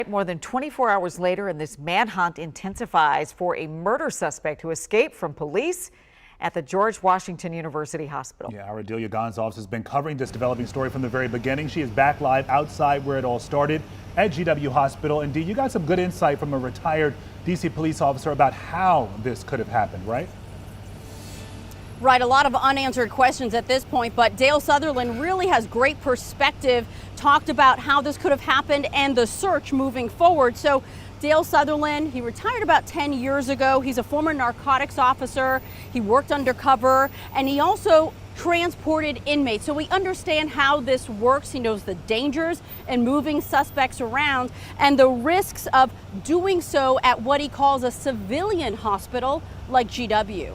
More than 24 hours later, and this manhunt intensifies for a murder suspect who escaped from police at the George Washington University Hospital. Yeah, our Delia Gonzalez has been covering this developing story from the very beginning. She is back live outside where it all started at GWU Hospital. And Dee, you got some good insight from a retired D.C. police officer about how this could have happened, right? Right, a lot of unanswered questions at this point, but Dale Sutherland really has great perspective, talked about how this could have happened and the search moving forward. So Dale Sutherland, he retired about 10 years ago. He's a former narcotics officer. He worked undercover, and he also transported inmates. So we understand how this works. He knows the dangers in moving suspects around and the risks of doing so at what he calls a civilian hospital like GW.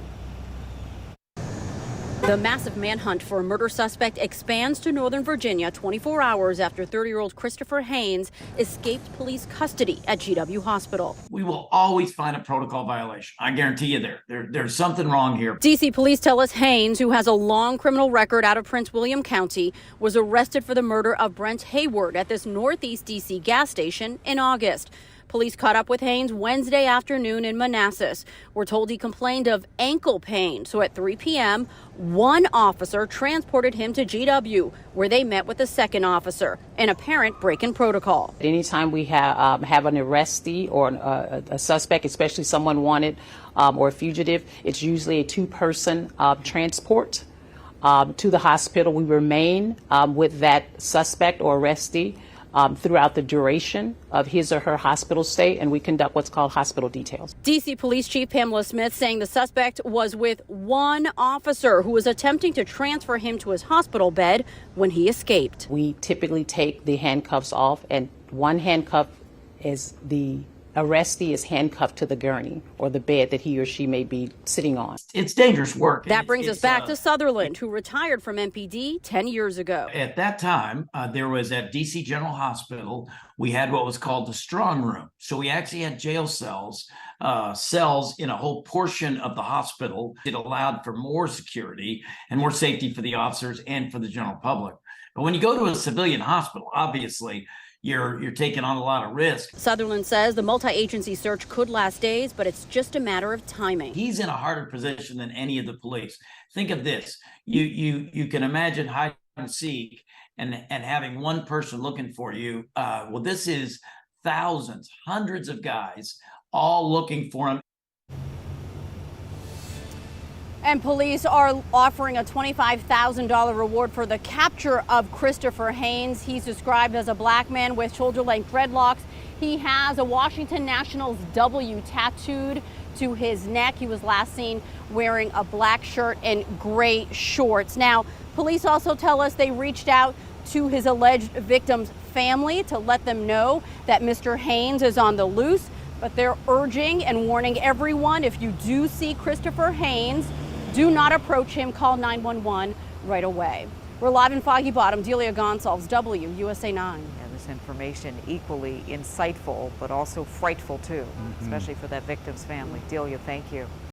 The massive manhunt for a murder suspect expands to Northern Virginia 24 hours after 30-year-old Christopher Haynes escaped police custody at GW Hospital. We will always find a protocol violation. I guarantee you there's something wrong here. D.C. police tell us Haynes, who has a long criminal record out of Prince William County, was arrested for the murder of Brent Hayward at this Northeast D.C. gas station in August. Police caught up with Haynes Wednesday afternoon in Manassas. We're told he complained of ankle pain. So at 3 p.m., one officer transported him to GW, where they met with a second officer, an apparent break in protocol. Anytime we have an arrestee or a suspect, especially someone wanted or a fugitive, it's usually a two-person transport to the hospital. We remain with that suspect or arrestee throughout the duration of his or her hospital stay, and we conduct what's called hospital details. D.C. Police Chief Pamela Smith saying the suspect was with one officer who was attempting to transfer him to his hospital bed when he escaped. We typically take the handcuffs off, and one handcuff is the arrestee is handcuffed to the gurney or the bed that he or she may be sitting on. It's dangerous work. That brings us back to Sutherland, who retired from MPD 10 years ago. At that time, there was at DC General Hospital, we had what was called the strong room. So we actually had jail cells in a whole portion of the hospital. It allowed for more security and more safety for the officers and for the general public. But when you go to a civilian hospital, obviously, you're taking on a lot of risk. Sutherland says the multi-agency search could last days, but it's just a matter of timing. He's in a harder position than any of the police. Think of this. You can imagine hide and seek and having one person looking for you. Well, this is thousands, hundreds of guys all looking for him. And police are offering a $25,000 reward for the capture of Christopher Haynes. He's described as a black man with shoulder-length dreadlocks. He has a Washington Nationals W tattooed to his neck. He was last seen wearing a black shirt and gray shorts. Now, police also tell us they reached out to his alleged victim's family to let them know that Mr. Haynes is on the loose. But they're urging and warning everyone, if you do see Christopher Haynes, do not approach him. Call 911 right away. We're live in Foggy Bottom. Delia Gonzalez, WUSA 9. Yeah, this information equally insightful, but also frightful too, especially for that victim's family. Delia, thank you.